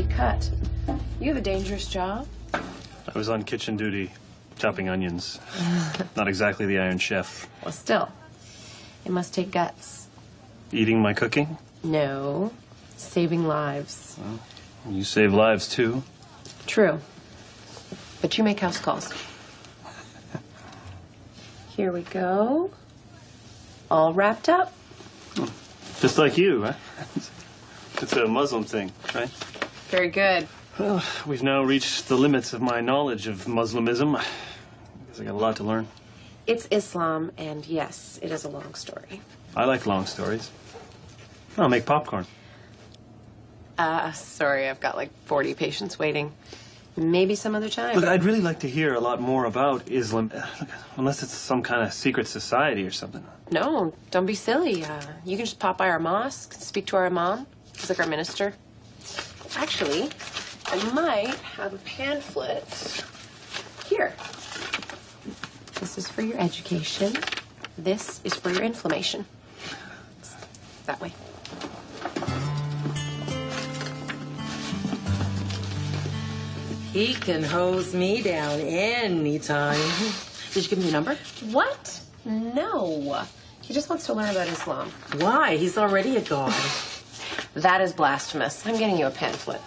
nasty cut. You have a dangerous job. I was on kitchen duty, chopping onions. Not exactly the Iron Chef. Well, still, it must take guts. Eating my cooking? No, saving lives. Well, you save lives, too. True. But you make house calls. Here we go. All wrapped up. Just like you, right? It's a Muslim thing, right? Very good. Well, we've now reached the limits of my knowledge of Muslimism. I guess I got a lot to learn. It's Islam, and yes, it is a long story. I like long stories. I'll make popcorn. Sorry, I've got like 40 patients waiting. Maybe some other time. Look, I'd really like to hear a lot more about Islam, unless it's some kind of secret society or something. No, don't be silly. You can just pop by our mosque, speak to our imam. He's like our minister. Actually, I might have a pamphlet here. This is for your education. This is for your inflammation. That way. He can hose me down anytime. Did you give him your number? What? No. He just wants to learn about Islam. Why? He's already a god. That is blasphemous. I'm getting you a pamphlet.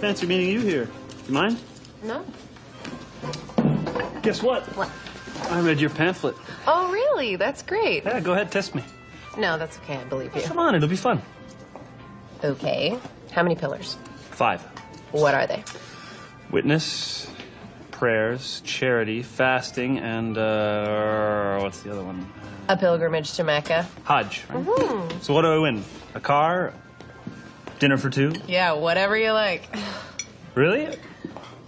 Fancy meeting you here. You mind? No. Guess what? What? I read your pamphlet. Oh, really? That's great. Yeah, go ahead, test me. No, that's okay. I believe you. Come on, it'll be fun. Okay. How many pillars? 5. What are they? Witness, prayers, charity, fasting, and, what's the other one? A pilgrimage to Mecca. Hajj, right? Mm-hmm. So what do I win? A car? Dinner for 2? Yeah, whatever you like. Really?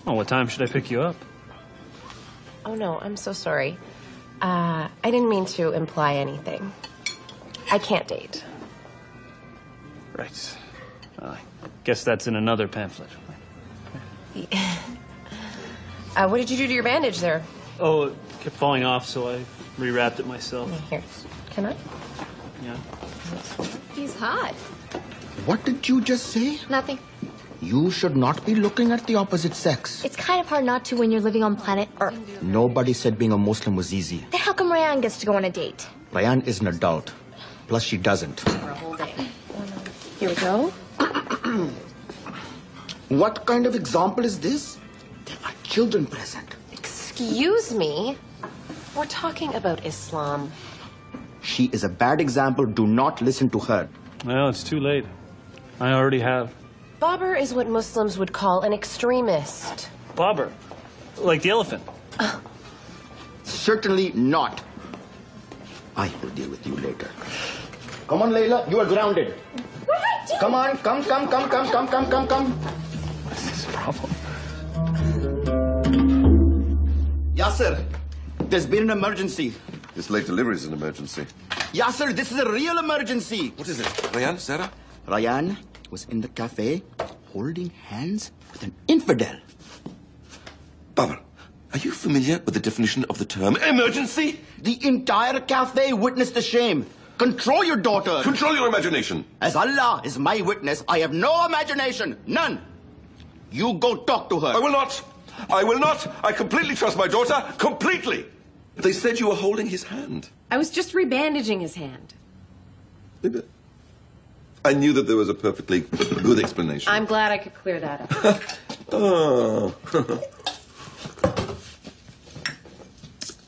Oh, what time should I pick you up? Oh, no, I'm so sorry. I didn't mean to imply anything. I can't date. Right. Well, I guess that's in another pamphlet. What did you do to your bandage there? Oh, it kept falling off, so I rewrapped it myself. Here, can I? Yeah. He's hot. What did you just say? Nothing. You should not be looking at the opposite sex. It's kind of hard not to when you're living on planet Earth. Nobody said being a Muslim was easy. Then how come Ryan gets to go on a date? Ryan is an adult. Plus, she doesn't. For a whole day. Here we go. What kind of example is this? There are children present. Excuse me? We're talking about Islam. She is a bad example. Do not listen to her. Well, it's too late. I already have. Bobber is what Muslims would call an extremist. Bobber? Like the elephant? Certainly not. I will deal with you later. Come on, Layla. You are grounded. What did I do? Come on. Come. What's this problem? Yasser, there's been an emergency. This late delivery is an emergency. Yasser, this is a real emergency. What is it? Ryan, Sarah? Ryan was in the cafe holding hands with an infidel. Barbara, are you familiar with the definition of the term emergency? The entire cafe witnessed the shame. Control your daughter. Control your imagination. As Allah is my witness, I have no imagination. None. You go talk to her. I will not. I will not. I completely trust my daughter. Completely. They said you were holding his hand. I was just rebandaging his hand. I knew that there was a perfectly good explanation. I'm glad I could clear that up. Oh.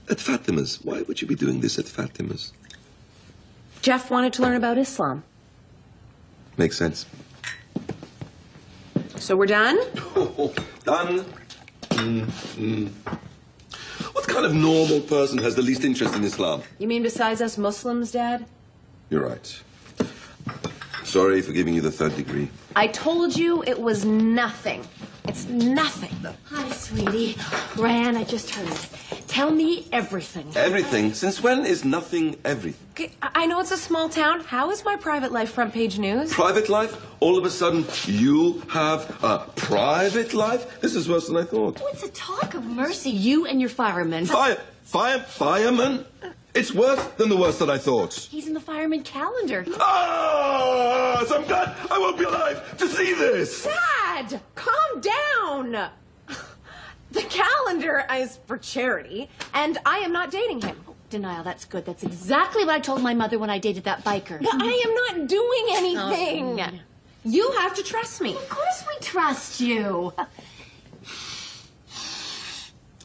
At Fatima's. Why would you be doing this at Fatima's? Jeff wanted to learn about Islam. Makes sense. So we're done? Done. kind of normal person has the least interest in Islam? You mean besides us Muslims, Dad? You're right. Sorry for giving you the third degree. I told you it was nothing. It's nothing. Hi, sweetie. Ryan, I just heard. Tell me everything. Everything? Since when is nothing everything? Okay, I know it's a small town. How is my private life front page news? Private life? All of a sudden, you have a private life? This is worse than I thought. What's the talk of mercy? You and your fireman. Fireman? It's worse than the worst that I thought. He's in the fireman calendar. Ah! So I'm glad I won't be alive to see this! Dad, calm down. The calendar is for charity, and I am not dating him. Denial, that's good. That's exactly what I told my mother when I dated that biker. But I am not doing anything. Oh. You have to trust me. Of course we trust you.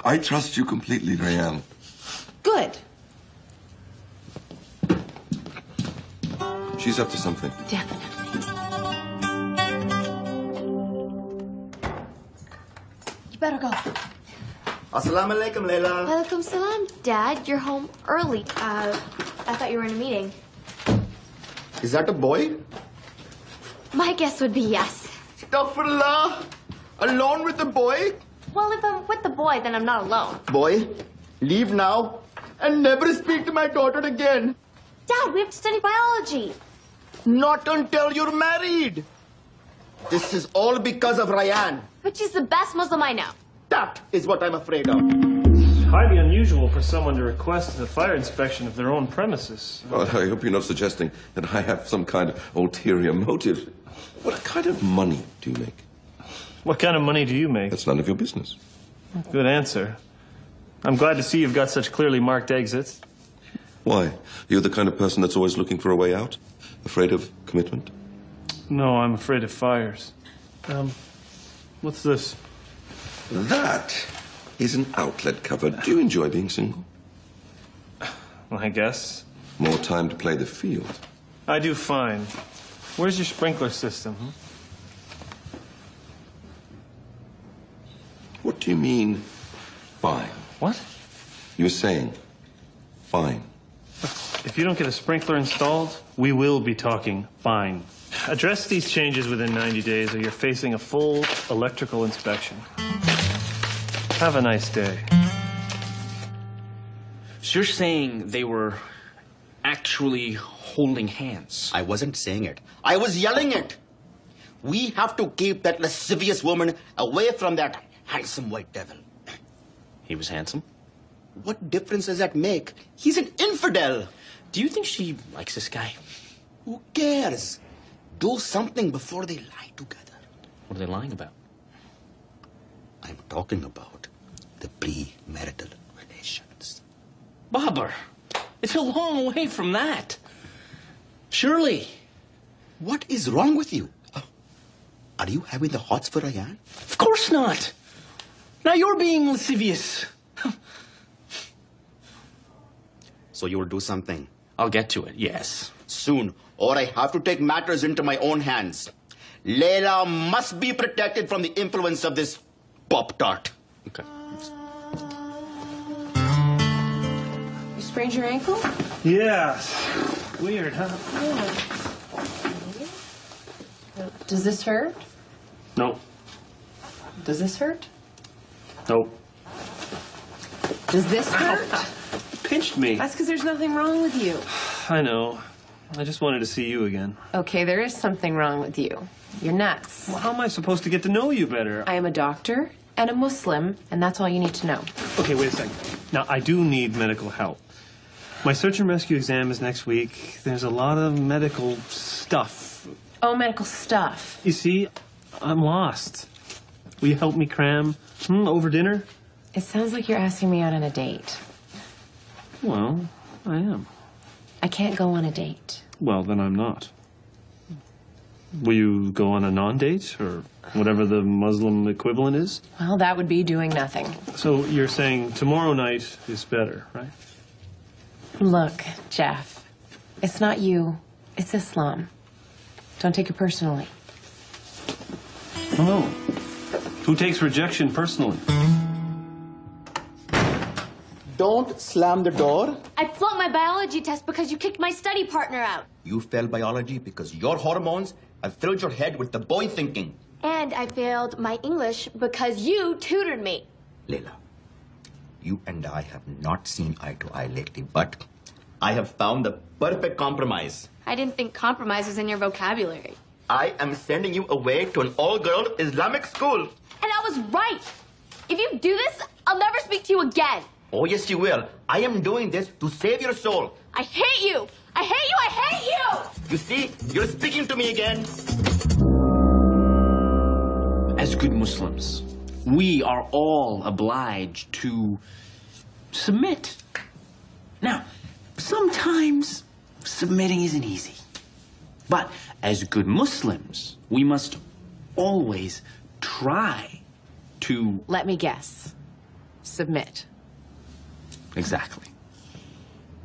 I trust you completely, Rayanne. Good. She's up to something. Definitely. You better go. Assalamu alaikum, Layla. Welcome salam. Dad, you're home early. I thought you were in a meeting. Is that a boy? My guess would be yes. Astaghfirullah. Alone with the boy? Well, if I'm with the boy, then I'm not alone. Boy, leave now and never speak to my daughter again. Dad, we have to study biology. Not until you're married. This is all because of Rayan. But she's the best Muslim I know. That is what I'm afraid of. It's highly unusual for someone to request a fire inspection of their own premises. Well, I hope you're not suggesting that I have some kind of ulterior motive. What kind of money do you make? What kind of money do you make? That's none of your business. Good answer. I'm glad to see you've got such clearly marked exits. Why? You're the kind of person that's always looking for a way out? Afraid of commitment? No, I'm afraid of fires. What's this? That is an outlet cover. Do you enjoy being single? Well, I guess. More time to play the field. I do fine. Where's your sprinkler system? What do you mean, fine? What? You were saying, fine. If you don't get a sprinkler installed, we will be talking fine. Address these changes within 90 days or you're facing a full electrical inspection. Have a nice day. So you're saying they were actually holding hands? I wasn't saying it. I was yelling it. We have to keep that lascivious woman away from that handsome white devil. He was handsome? What difference does that make? He's an infidel. Do you think she likes this guy? Who cares? Do something before they lie together. What are they lying about? I'm talking about the premarital relations. Bobber, it's a long way from that. Surely. What is wrong with you? Are you having the hots for Rayan? Of course not. Now you're being lascivious. So you will do something. I'll get to it, yes. Soon, or I have to take matters into my own hands. Layla must be protected from the influence of this Pop-Tart. Okay. You sprained your ankle? Yeah. Weird, huh? Yeah. Does this hurt? Nope. Does this hurt? Nope. Does this hurt? Pinched me. That's because there's nothing wrong with you. I know. I just wanted to see you again. Okay, there is something wrong with you. You're nuts. Well, how am I supposed to get to know you better? I am a doctor and a Muslim, and that's all you need to know. Okay, wait a second. Now, I do need medical help. My search and rescue exam is next week. There's a lot of medical stuff. Oh, medical stuff. You see, I'm lost. Will you help me cram over dinner? It sounds like you're asking me out on a date. Well, I am. I can't go on a date. Well, then I'm not. Will you go on a non-date, or whatever the Muslim equivalent is? Well, that would be doing nothing. So you're saying tomorrow night is better, right? Look, Jeff, it's not you, it's Islam. Don't take it personally. Oh. Who takes rejection personally? Don't slam the door. I flunked my biology test because you kicked my study partner out. You failed biology because your hormones have filled your head with the boy thinking. And I failed my English because you tutored me. Layla, you and I have not seen eye to eye lately, but I have found the perfect compromise. I didn't think compromise was in your vocabulary. I am sending you away to an all-girl Islamic school. And I was right. If you do this, I'll never speak to you again. Oh, yes, you will. I am doing this to save your soul. I hate you. I hate you. I hate you. You see, you're speaking to me again. As good Muslims, we are all obliged to submit. Now, sometimes submitting isn't easy. But as good Muslims, we must always try to... Let me guess. Submit. Exactly.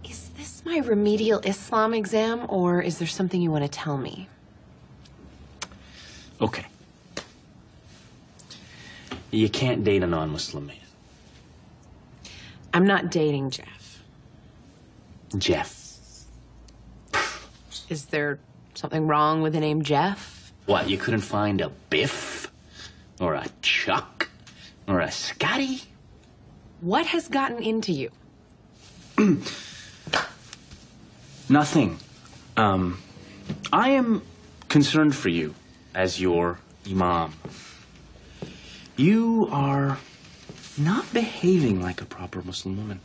Is this my remedial Islam exam, or is there something you want to tell me? Okay. You can't date a non-Muslim man. I'm not dating Jeff. Jeff. Is there something wrong with the name Jeff? What, you couldn't find a Biff? Or a Chuck? Or a Scotty? What has gotten into you? Nothing. I am concerned for you as your imam. You are not behaving like a proper Muslim woman.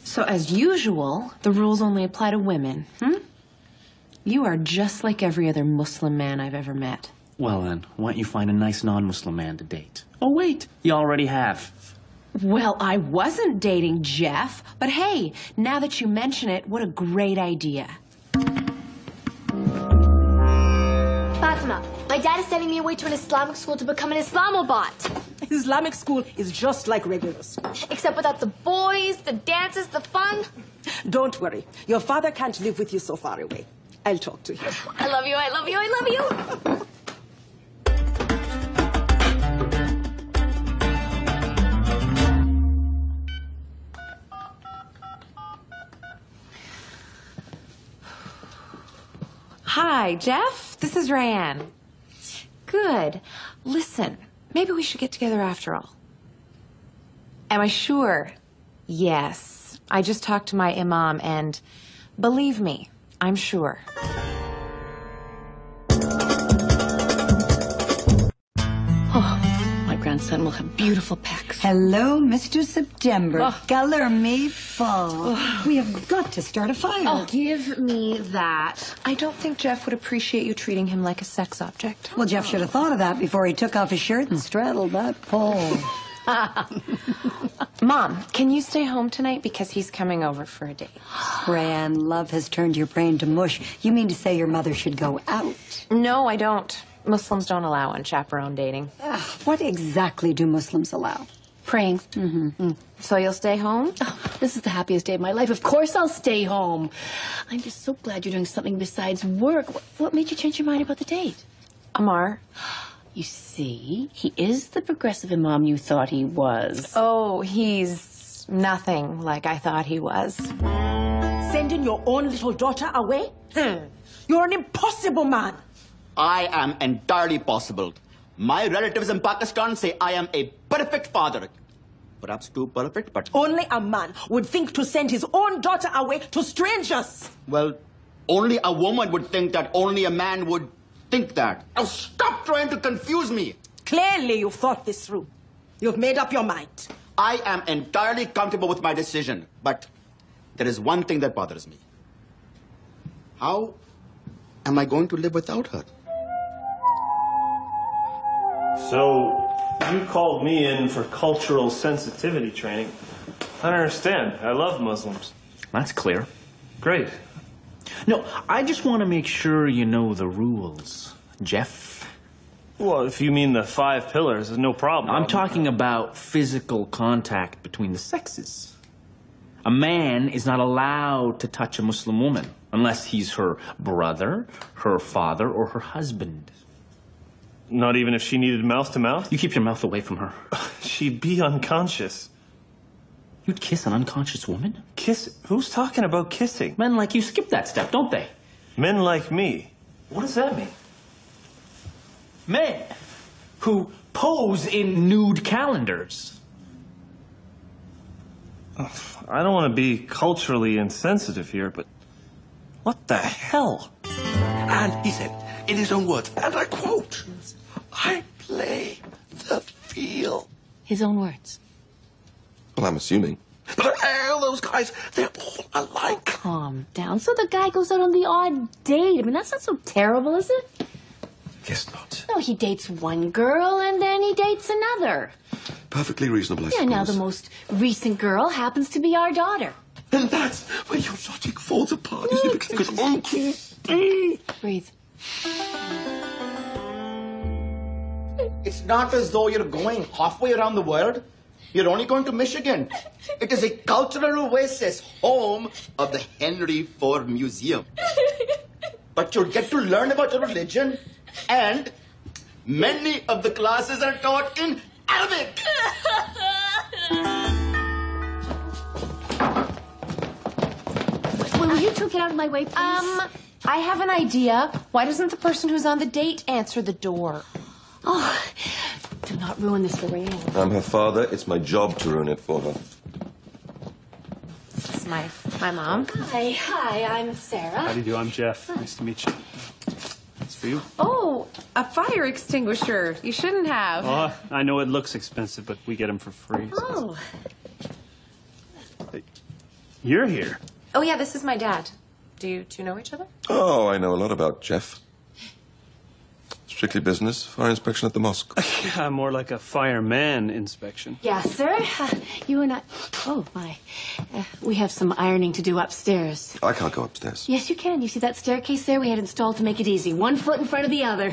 So, as usual, the rules only apply to women, You are just like every other Muslim man I've ever met. Well then, why don't you find a nice non-Muslim man to date? Oh wait, you already have. Well, I wasn't dating Jeff, but hey, now that you mention it, what a great idea. Fatima, my dad is sending me away to an Islamic school to become an Islamobot. Islamic school is just like regular school. Except without the boys, the dances, the fun. Don't worry. Your father can't live with you so far away. I'll talk to him. I love you, I love you, I love you. Hi, Jeff. This is Rayanne. Good. Listen, maybe we should get together after all. Am I sure? Yes. I just talked to my imam, and believe me, I'm sure. Oh, my grandson will have beautiful pecs. Hello, Mr. September. Color me full. We have got to start a fire. Oh, give me that. I don't think Jeff would appreciate you treating him like a sex object. Well, Jeff should have thought of that before he took off his shirt and straddled that pole. Mom, can you stay home tonight because he's coming over for a date? Rayanne, love has turned your brain to mush. You mean to say your mother should go out? No, I don't. Muslims don't allow unchaperoned dating. What exactly do Muslims allow? Praying. So you'll stay home? Oh, this is the happiest day of my life. Of course I'll stay home. I'm just so glad you're doing something besides work. What made you change your mind about the date? Amar. You see, he is the progressive imam you thought he was. Oh, he's nothing like I thought he was. Sending your own little daughter away? You're an impossible man. I am entirely possible. My relatives in Pakistan say I am a perfect father. Perhaps too perfect, but... Only a man would think to send his own daughter away to strangers. Well, only a woman would think that. Only a man would think that. Now stop trying to confuse me. Clearly you've thought this through. You've made up your mind. I am entirely comfortable with my decision, but there is one thing that bothers me. How am I going to live without her? So, you called me in for cultural sensitivity training. I don't understand. I love Muslims. That's clear. Great. No, I just want to make sure you know the rules, Jeff. Well, if you mean the 5 pillars, there's no problem. I'm talking about physical contact between the sexes. A man is not allowed to touch a Muslim woman unless he's her brother, her father, or her husband. Not even if she needed mouth to mouth? You keep your mouth away from her. She'd be unconscious. You'd kiss an unconscious woman? Kiss? Who's talking about kissing? Men like you skip that step, don't they? Men like me? What does that mean? Men who pose in nude calendars. I don't want to be culturally insensitive here, but what the hell? And he said, in his own words, and I quote, I play the field. His own words. Well, I'm assuming. But all those guys, they're all alike. Calm down. So the guy goes out on the odd date. I mean, that's not so terrible, is it? Guess not. No, he dates one girl and then he dates another. Perfectly reasonable, I Yeah, suppose. now the most recent girl happens to be our daughter. And that's where your logic falls apart, you see, because Breathe. It's not as though you're going halfway around the world. You're only going to Michigan. It is a cultural oasis, home of the Henry Ford Museum. But you'll get to learn about your religion, and many of the classes are taught in Arabic. Will you two get out of my way, please? I have an idea. Why doesn't the person who's on the date answer the door? Oh, do not ruin this for Rayanne. I'm her father. It's my job to ruin it for her. This is my mom. Hi, I'm Sarah. How do you do? I'm Jeff. Nice to meet you. That's for you. Oh, a fire extinguisher. You shouldn't have. Oh, I know it looks expensive, but we get them for free. Oh. You're here. Oh, yeah, this is my dad. Do you two know each other? Oh, I know a lot about Jeff. Strictly business. Fire inspection at the mosque. Yeah, more like a fireman inspection. Yes, sir. You and I... Oh, my. We have some ironing to do upstairs. I can't go upstairs. Yes, you can. You see that staircase there? We had installed to make it easy. One foot in front of the other.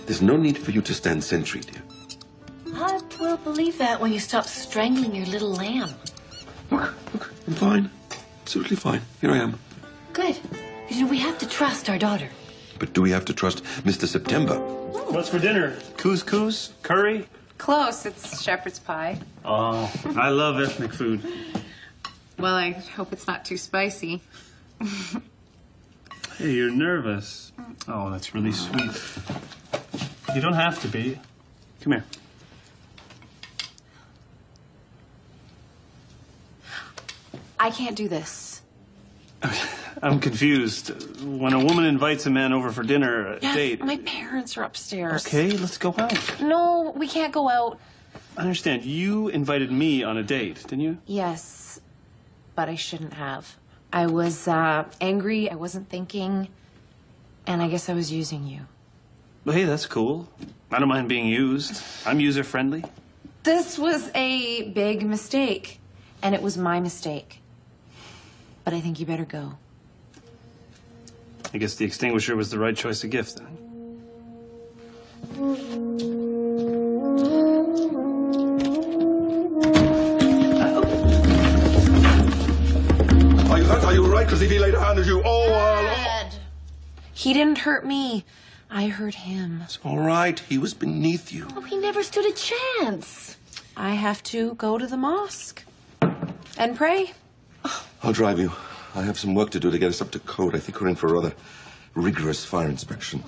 There's no need for you to stand sentry, dear. I will believe that when you stop strangling your little lamb. Look, I'm fine. Absolutely fine. Here I am. Good. Because, you know, we have to trust our daughter. But do we have to trust Mr. September? What's for dinner? Couscous? Curry? Close. It's shepherd's pie. Oh, I love ethnic food. Well, I hope it's not too spicy. Hey, you're nervous. Oh, that's really sweet. You don't have to be. Come here. I can't do this. I'm confused. When a woman invites a man over for dinner, a date... My parents are upstairs. Okay, let's go out. No, we can't go out. I understand. You invited me on a date, didn't you? Yes, but I shouldn't have. I was angry, I wasn't thinking, and I guess I was using you. Well, hey, that's cool. I don't mind being used. I'm user-friendly. This was a big mistake, and it was my mistake. But I think you better go. I guess the extinguisher was the right choice of gift, then. Are you hurt? Are you all right? Because if he laid a hand at you, Dad! He didn't hurt me. I hurt him. It's all right. He was beneath you. Oh, he never stood a chance. I have to go to the mosque and pray. I'll drive you. I have some work to do to get us up to code. I think we're in for a rather rigorous fire inspection.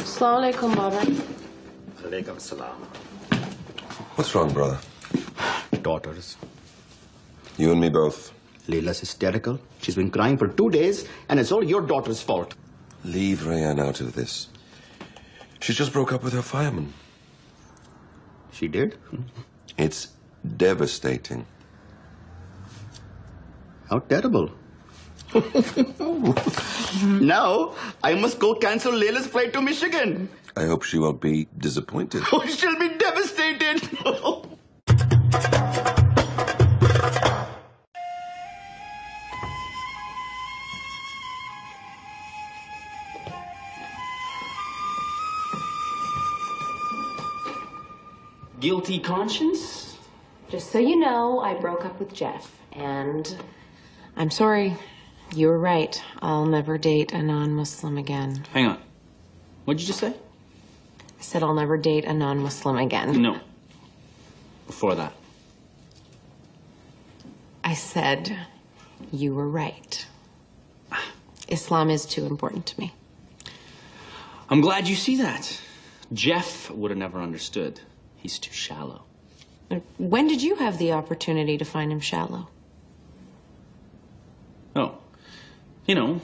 Assalamu alaikum, Baba. Alaikum salam. What's wrong, brother? Daughters. You and me both. Layla's hysterical. She's been crying for 2 days, and it's all your daughter's fault. Leave Rayanne out of this. She just broke up with her fireman. She did? It's devastating. How terrible. Now, I must go cancel Layla's flight to Michigan. I hope she won't be disappointed. Oh, she'll be devastated. guilty conscience? Just so you know, I broke up with Jeff, and I'm sorry. You were right. I'll never date a non-Muslim again. Hang on. What'd you just say? I said I'll never date a non-Muslim again. No. Before that. I said you were right. Islam is too important to me. I'm glad you see that. Jeff would have never understood. He's too shallow. When did you have the opportunity to find him shallow? Oh, you know,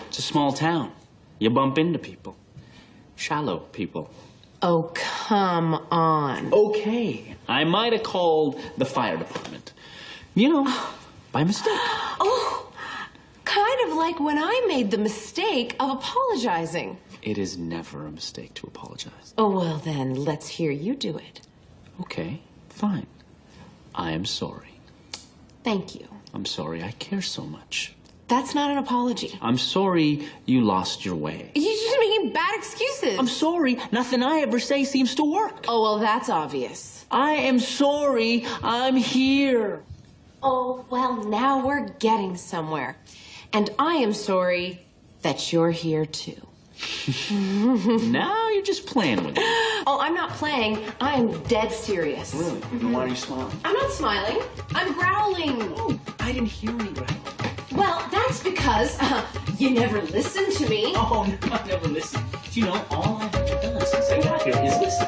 it's a small town. You bump into people. Shallow people. Oh, come on. Okay, I might have called the fire department. You know, by mistake. Oh, kind of like when I made the mistake of apologizing. It is never a mistake to apologize. Oh, well then, let's hear you do it. Okay, fine. I am sorry. Thank you. I'm sorry I care so much. That's not an apology. I'm sorry you lost your way. You're just making bad excuses. I'm sorry nothing I ever say seems to work. Oh, well, that's obvious. I am sorry I'm here. Oh, well, now we're getting somewhere. And I am sorry that you're here, too. Now you're just playing with me. Oh, I'm not playing. I'm dead serious. Really? Then why are you smiling? I'm not smiling. I'm growling. Oh, I didn't hear any growl. Well, that's because you never listen to me. Oh, no, I never listen. Do you know, all I've ever done since I got here is listen.